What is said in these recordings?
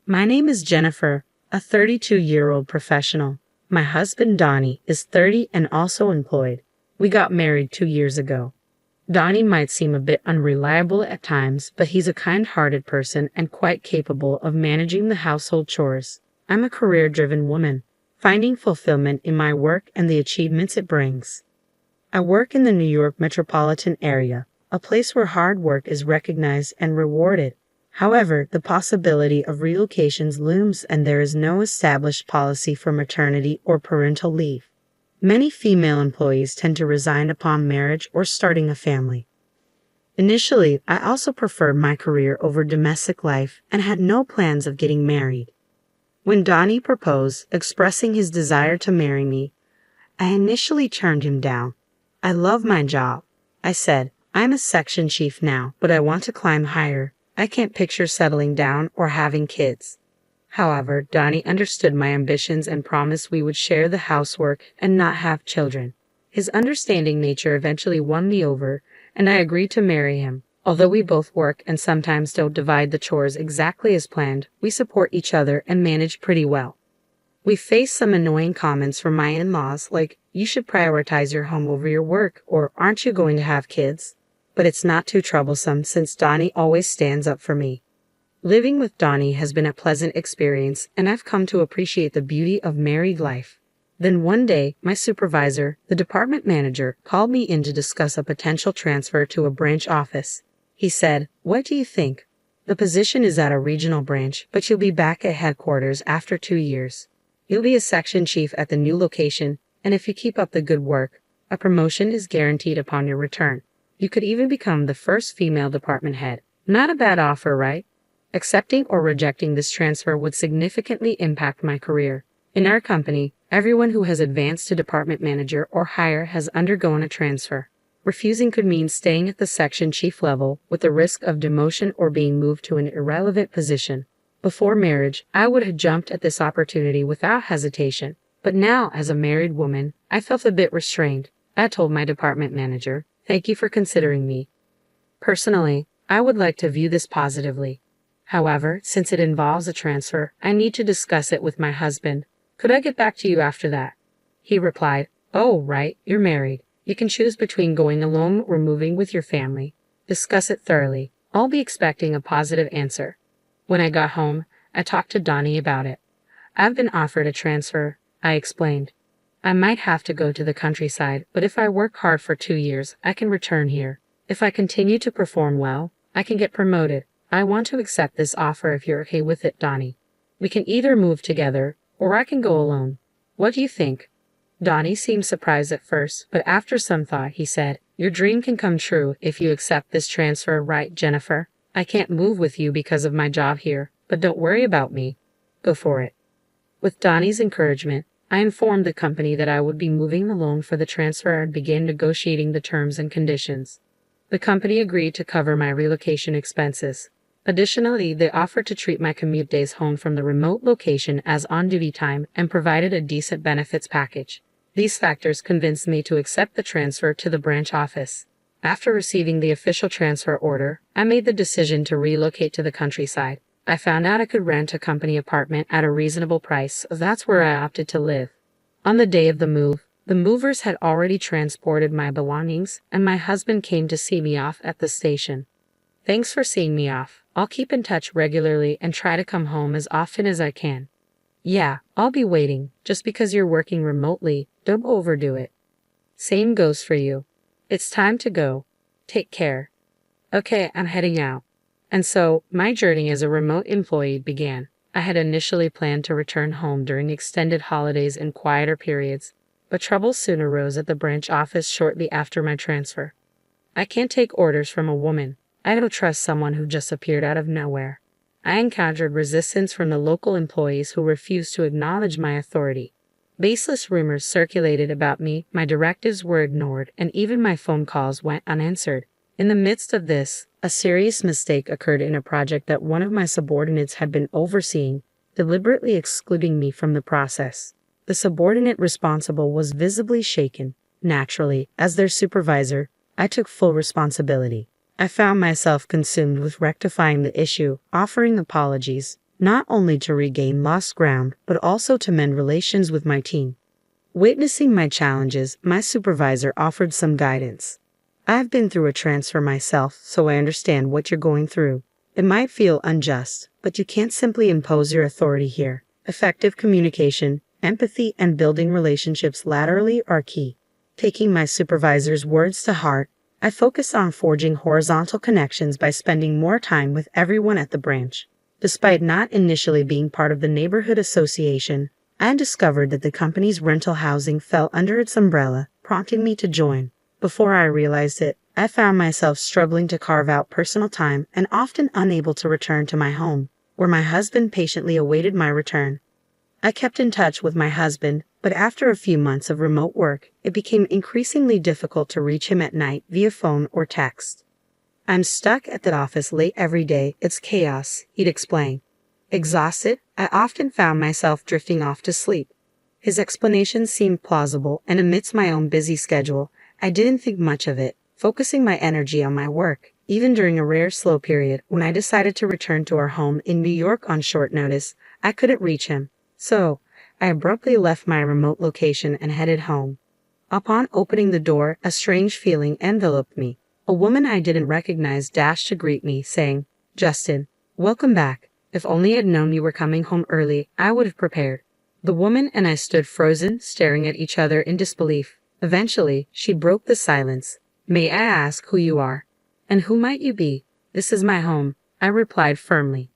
My name is Jennifer, a 32-year-old professional. My husband Donnie is 30 and also employed. We got married 2 years ago. Donnie might seem a bit unreliable at times, but he's a kind-hearted person and quite capable of managing the household chores. I'm a career-driven woman, finding fulfillment in my work and the achievements it brings. I work in the New York metropolitan area, a place where hard work is recognized and rewarded. However, the possibility of relocations looms and there is no established policy for maternity or parental leave. Many female employees tend to resign upon marriage or starting a family. Initially, I also preferred my career over domestic life and had no plans of getting married. When Donnie proposed, expressing his desire to marry me, I initially turned him down. I love my job, I said. I'm a section chief now, but I want to climb higher. I can't picture settling down or having kids. However, Donnie understood my ambitions and promised we would share the housework and not have children. His understanding nature eventually won me over, and I agreed to marry him. Although we both work and sometimes don't divide the chores exactly as planned, we support each other and manage pretty well. We face some annoying comments from my in-laws like, "You should prioritize your home over your work," or "Aren't you going to have kids?" But it's not too troublesome since Donnie always stands up for me. Living with Donnie has been a pleasant experience, and I've come to appreciate the beauty of married life. Then one day, my supervisor, the department manager, called me in to discuss a potential transfer to a branch office. He said, "What do you think? The position is at a regional branch, but you'll be back at headquarters after 2 years. You'll be a section chief at the new location, and if you keep up the good work, a promotion is guaranteed upon your return. You could even become the first female department head. Not a bad offer, right?" Accepting or rejecting this transfer would significantly impact my career. In our company, everyone who has advanced to department manager or higher has undergone a transfer. Refusing could mean staying at the section chief level with the risk of demotion or being moved to an irrelevant position. Before marriage, I would have jumped at this opportunity without hesitation. But now, as a married woman, I felt a bit restrained. I told my department manager, "Thank you for considering me. Personally, I would like to view this positively. However, since it involves a transfer, I need to discuss it with my husband. Could I get back to you after that?" He replied, "Oh, right, you're married. You can choose between going alone or moving with your family. Discuss it thoroughly. I'll be expecting a positive answer." When I got home, I talked to Donnie about it. "I've been offered a transfer," I explained. "I might have to go to the countryside, but if I work hard for 2 years, I can return here. If I continue to perform well, I can get promoted. I want to accept this offer if you're okay with it, Donnie. We can either move together, or I can go alone. What do you think?" Donnie seemed surprised at first, but after some thought, he said, "Your dream can come true if you accept this transfer, right, Jennifer? I can't move with you because of my job here, but don't worry about me. Go for it." With Donnie's encouragement, I informed the company that I would be moving alone for the transfer and began negotiating the terms and conditions. The company agreed to cover my relocation expenses. Additionally, they offered to treat my commute days home from the remote location as on-duty time and provided a decent benefits package. These factors convinced me to accept the transfer to the branch office. After receiving the official transfer order, I made the decision to relocate to the countryside. I found out I could rent a company apartment at a reasonable price, so that's where I opted to live. On the day of the move, the movers had already transported my belongings, and my husband came to see me off at the station. "Thanks for seeing me off. I'll keep in touch regularly and try to come home as often as I can." "Yeah, I'll be waiting. Just because you're working remotely, don't overdo it." "Same goes for you. It's time to go. Take care." "Okay, I'm heading out." And so, my journey as a remote employee began. I had initially planned to return home during extended holidays and quieter periods, but trouble soon arose at the branch office shortly after my transfer. I can't take orders from a woman. I don't trust someone who just appeared out of nowhere. I encountered resistance from the local employees who refused to acknowledge my authority. Baseless rumors circulated about me, my directives were ignored, and even my phone calls went unanswered. In the midst of this, a serious mistake occurred in a project that one of my subordinates had been overseeing, deliberately excluding me from the process. The subordinate responsible was visibly shaken. Naturally, as their supervisor, I took full responsibility. I found myself consumed with rectifying the issue, offering apologies, not only to regain lost ground, but also to mend relations with my team. Witnessing my challenges, my supervisor offered some guidance. I've been through a transfer myself, so I understand what you're going through. It might feel unjust, but you can't simply impose your authority here. Effective communication, empathy, and building relationships laterally are key. Taking my supervisor's words to heart, I focus on forging horizontal connections by spending more time with everyone at the branch. Despite not initially being part of the neighborhood association, I discovered that the company's rental housing fell under its umbrella, prompting me to join. Before I realized it, I found myself struggling to carve out personal time and often unable to return to my home, where my husband patiently awaited my return. I kept in touch with my husband, but after a few months of remote work, it became increasingly difficult to reach him at night via phone or text. "I'm stuck at the office late every day. It's chaos," he'd explain. Exhausted, I often found myself drifting off to sleep. His explanations seemed plausible, and amidst my own busy schedule, I didn't think much of it, focusing my energy on my work. Even during a rare slow period, when I decided to return to our home in New York on short notice, I couldn't reach him. So, I abruptly left my remote location and headed home. Upon opening the door, a strange feeling enveloped me. A woman I didn't recognize dashed to greet me, saying, "Justin, welcome back. If only I'd known you were coming home early, I would have prepared." The woman and I stood frozen, staring at each other in disbelief. Eventually, she broke the silence. "May I ask who you are? And who might you be?" "This is my home," I replied firmly.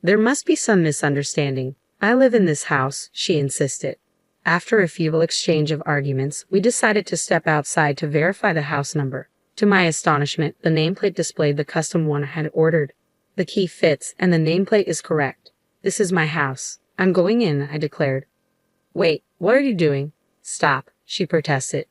"There must be some misunderstanding. I live in this house," she insisted. After a feeble exchange of arguments, we decided to step outside to verify the house number. To my astonishment, the nameplate displayed the custom one I had ordered. "The key fits, and the nameplate is correct. This is my house. I'm going in," I declared. "Wait, what are you doing?" "Stop," she protested.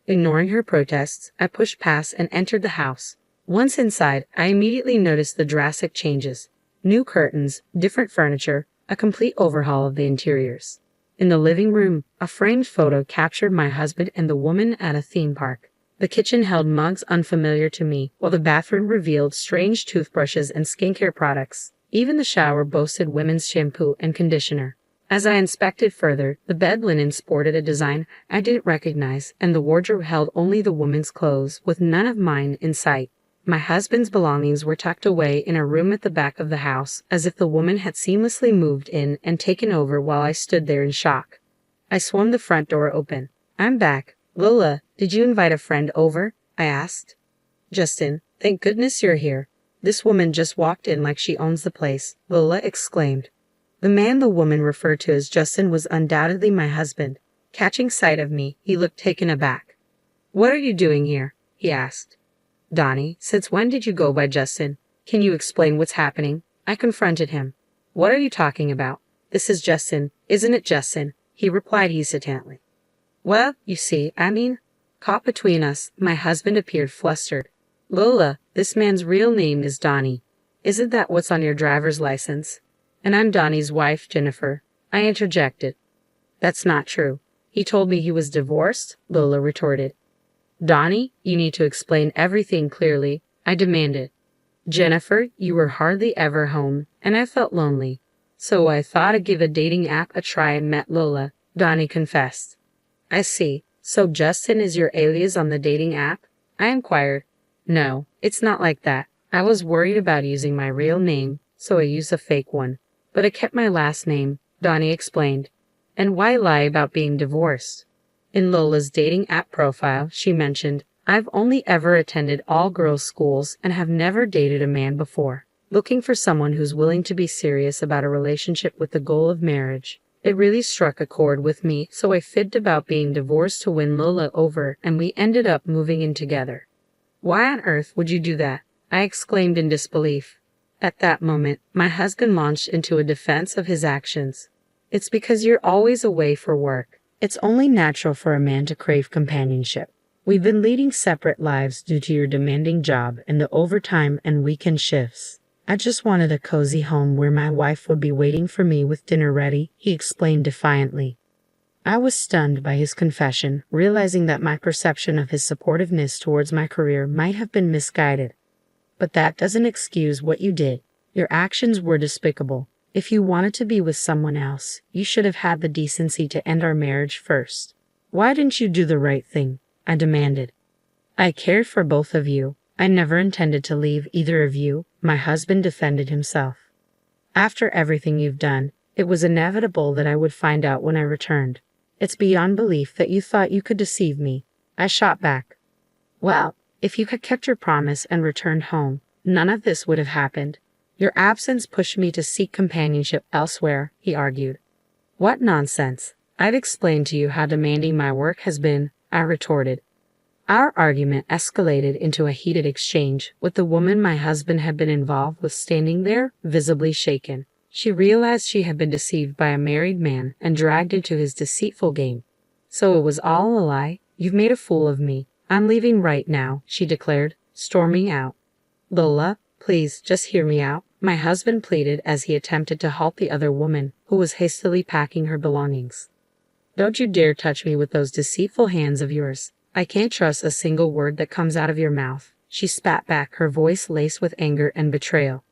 Ignoring her protests, I pushed past and entered the house. Once inside, I immediately noticed the drastic changes. New curtains, different furniture, a complete overhaul of the interiors. In the living room, a framed photo captured my husband and the woman at a theme park. The kitchen held mugs unfamiliar to me, while the bathroom revealed strange toothbrushes and skincare products. Even the shower boasted women's shampoo and conditioner. As I inspected further, the bed linen sported a design I didn't recognize, and the wardrobe held only the woman's clothes, with none of mine in sight. My husband's belongings were tucked away in a room at the back of the house, as if the woman had seamlessly moved in and taken over while I stood there in shock. I swung the front door open. "I'm back. Lola, did you invite a friend over?" I asked. "Justin, thank goodness you're here. This woman just walked in like she owns the place," Lola exclaimed. The man the woman referred to as Justin was undoubtedly my husband. Catching sight of me, he looked taken aback. "What are you doing here?" he asked. "Donnie, since when did you go by Justin? Can you explain what's happening?" I confronted him. "What are you talking about? This is Justin, isn't it, Justin?" he replied hesitantly. "Well, you see, caught between us, my husband appeared flustered. "Lola, this man's real name is Donnie. Isn't that what's on your driver's license?" "And I'm Donnie's wife, Jennifer," I interjected. "That's not true. He told me he was divorced," Lola retorted. "Donnie, you need to explain everything clearly," I demanded. "Jennifer, you were hardly ever home, and I felt lonely. So I thought I'd give a dating app a try and met Lola," Donnie confessed. "I see. So Justin is your alias on the dating app?" I inquired. "No, it's not like that. I was worried about using my real name, so I used a fake one. But I kept my last name," Donnie explained. "And why lie about being divorced?" In Lola's dating app profile, she mentioned, "I've only ever attended all-girls schools and have never dated a man before. Looking for someone who's willing to be serious about a relationship with the goal of marriage." It really struck a chord with me, so I fibbed about being divorced to win Lola over, and we ended up moving in together. "Why on earth would you do that?" I exclaimed in disbelief. At that moment, my husband launched into a defense of his actions. "It's because you're always away for work. It's only natural for a man to crave companionship. We've been leading separate lives due to your demanding job and the overtime and weekend shifts. I just wanted a cozy home where my wife would be waiting for me with dinner ready," he explained defiantly. I was stunned by his confession, realizing that my perception of his supportiveness towards my career might have been misguided. "But that doesn't excuse what you did. Your actions were despicable. If you wanted to be with someone else, you should have had the decency to end our marriage first. Why didn't you do the right thing? I demanded. I cared for both of you. I never intended to leave either of you, my husband defended himself. After everything you've done, it was inevitable that I would find out when I returned. It's beyond belief that you thought you could deceive me, I shot back. Well, if you had kept your promise and returned home, none of this would have happened. Your absence pushed me to seek companionship elsewhere, he argued. What nonsense. I've explained to you how demanding my work has been, I retorted. Our argument escalated into a heated exchange, with the woman my husband had been involved with standing there, visibly shaken. She realized she had been deceived by a married man and dragged into his deceitful game. So it was all a lie? You've made a fool of me. I'm leaving right now, she declared, storming out. Lola, please, just hear me out, my husband pleaded as he attempted to halt the other woman, who was hastily packing her belongings. Don't you dare touch me with those deceitful hands of yours. I can't trust a single word that comes out of your mouth, she spat back, her voice laced with anger and betrayal.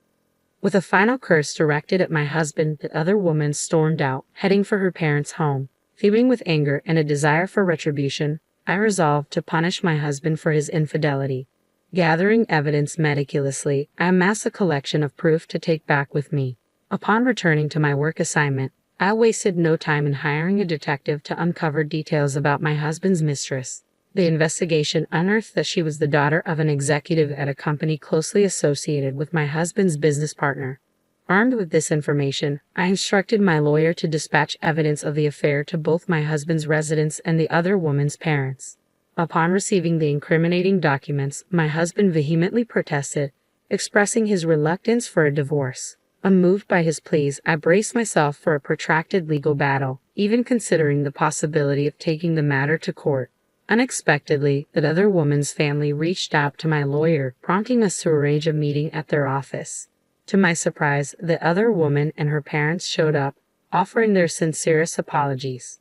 With a final curse directed at my husband, the other woman stormed out, heading for her parents' home. Fuming with anger and a desire for retribution, I resolved to punish my husband for his infidelity. Gathering evidence meticulously, I amassed a collection of proof to take back with me. Upon returning to my work assignment, I wasted no time in hiring a detective to uncover details about my husband's mistress. The investigation unearthed that she was the daughter of an executive at a company closely associated with my husband's business partner. Armed with this information, I instructed my lawyer to dispatch evidence of the affair to both my husband's residence and the other woman's parents. Upon receiving the incriminating documents, my husband vehemently protested, expressing his reluctance for a divorce. Unmoved by his pleas, I braced myself for a protracted legal battle, even considering the possibility of taking the matter to court. Unexpectedly, the other woman's family reached out to my lawyer, prompting us to arrange a meeting at their office. To my surprise, the other woman and her parents showed up, offering their sincerest apologies.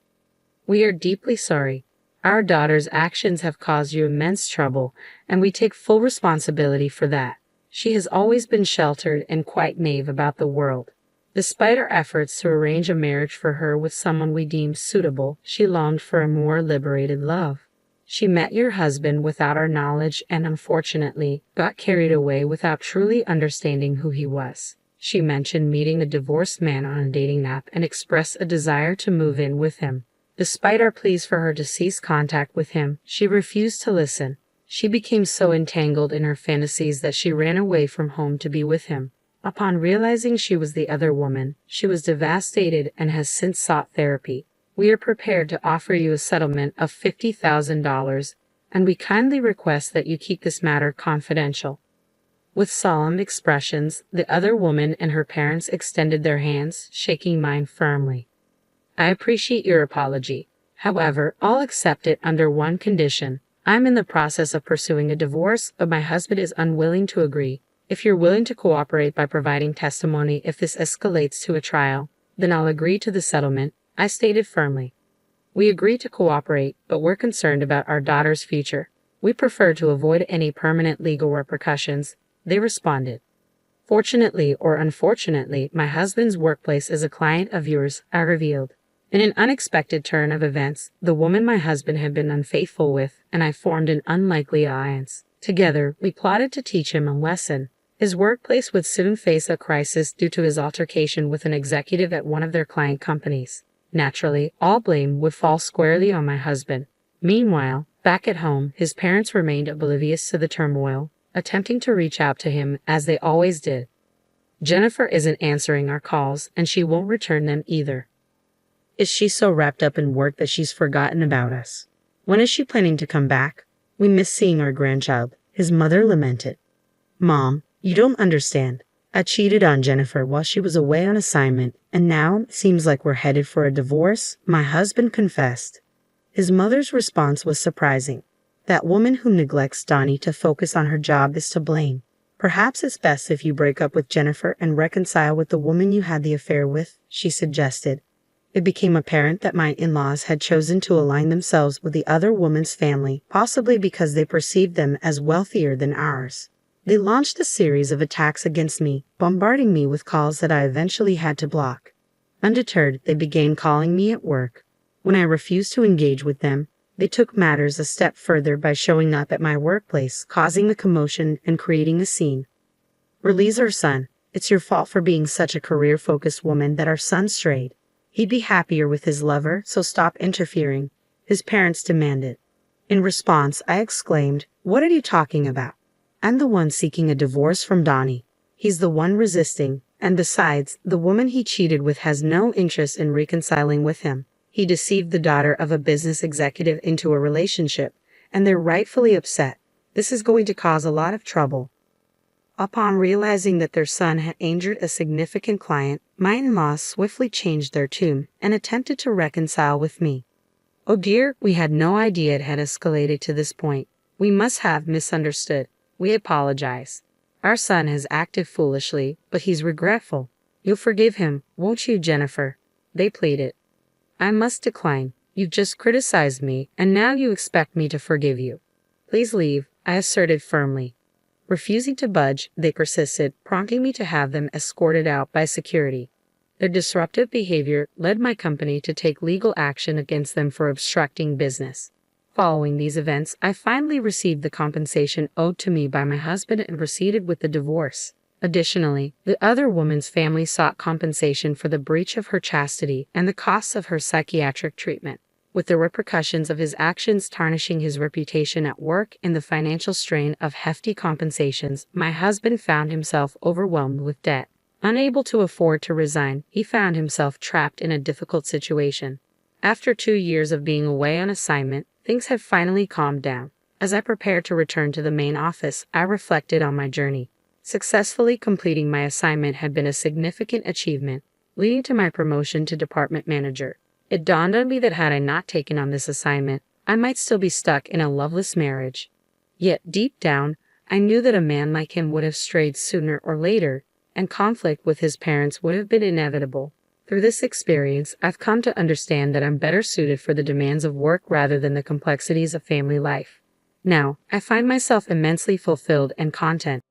We are deeply sorry. Our daughter's actions have caused you immense trouble, and we take full responsibility for that. She has always been sheltered and quite naive about the world. Despite our efforts to arrange a marriage for her with someone we deemed suitable, she longed for a more liberated love. She met your husband without our knowledge and, unfortunately, got carried away without truly understanding who he was. She mentioned meeting a divorced man on a dating app and expressed a desire to move in with him. Despite our pleas for her to cease contact with him, she refused to listen. She became so entangled in her fantasies that she ran away from home to be with him. Upon realizing she was the other woman, she was devastated and has since sought therapy. We are prepared to offer you a settlement of $50,000, and we kindly request that you keep this matter confidential. With solemn expressions, the other woman and her parents extended their hands, shaking mine firmly. I appreciate your apology. However, I'll accept it under one condition. I'm in the process of pursuing a divorce, but my husband is unwilling to agree. If you're willing to cooperate by providing testimony if this escalates to a trial, then I'll agree to the settlement, I stated firmly. We agree to cooperate, but we're concerned about our daughter's future. We prefer to avoid any permanent legal repercussions, they responded. Fortunately or unfortunately, my husband's workplace is a client of yours, I revealed. In an unexpected turn of events, the woman my husband had been unfaithful with and I formed an unlikely alliance. Together, we plotted to teach him a lesson. His workplace would soon face a crisis due to his altercation with an executive at one of their client companies. Naturally, all blame would fall squarely on my husband. Meanwhile, back at home, his parents remained oblivious to the turmoil, attempting to reach out to him as they always did. Jennifer isn't answering our calls, and she won't return them either. Is she so wrapped up in work that she's forgotten about us? When is she planning to come back? We miss seeing our grandchild, his mother lamented. Mom, you don't understand. I cheated on Jennifer while she was away on assignment, and now it seems like we're headed for a divorce, my husband confessed. His mother's response was surprising. That woman who neglects Donnie to focus on her job is to blame. Perhaps it's best if you break up with Jennifer and reconcile with the woman you had the affair with, she suggested. It became apparent that my in-laws had chosen to align themselves with the other woman's family, possibly because they perceived them as wealthier than ours. They launched a series of attacks against me, bombarding me with calls that I eventually had to block. Undeterred, they began calling me at work. When I refused to engage with them, they took matters a step further by showing up at my workplace, causing a commotion and creating a scene. "Release our son. It's your fault for being such a career-focused woman that our son strayed. He'd be happier with his lover, so stop interfering," his parents demanded. In response, I exclaimed, "What are you talking about? I'm the one seeking a divorce from Donnie. He's the one resisting, and besides, the woman he cheated with has no interest in reconciling with him. He deceived the daughter of a business executive into a relationship, and they're rightfully upset. This is going to cause a lot of trouble." Upon realizing that their son had injured a significant client, my in-laws swiftly changed their tune and attempted to reconcile with me. "Oh dear, we had no idea it had escalated to this point. We must have misunderstood. We apologize. Our son has acted foolishly, but he's regretful. You'll forgive him, won't you, Jennifer?" they pleaded. "I must decline. You've just criticized me, and now you expect me to forgive you. Please leave," I asserted firmly. Refusing to budge, they persisted, prompting me to have them escorted out by security. Their disruptive behavior led my company to take legal action against them for obstructing business. Following these events, I finally received the compensation owed to me by my husband and proceeded with the divorce. Additionally, the other woman's family sought compensation for the breach of her chastity and the costs of her psychiatric treatment, with the repercussions of his actions tarnishing his reputation at work and the financial strain of hefty compensations. My husband found himself overwhelmed with debt. Unable to afford to resign, he found himself trapped in a difficult situation. After 2 years of being away on assignment, things had finally calmed down. As I prepared to return to the main office, I reflected on my journey. Successfully completing my assignment had been a significant achievement, leading to my promotion to department manager. It dawned on me that had I not taken on this assignment, I might still be stuck in a loveless marriage. Yet deep down, I knew that a man like him would have strayed sooner or later, and conflict with his parents would have been inevitable. Through this experience, I've come to understand that I'm better suited for the demands of work rather than the complexities of family life. Now, I find myself immensely fulfilled and content,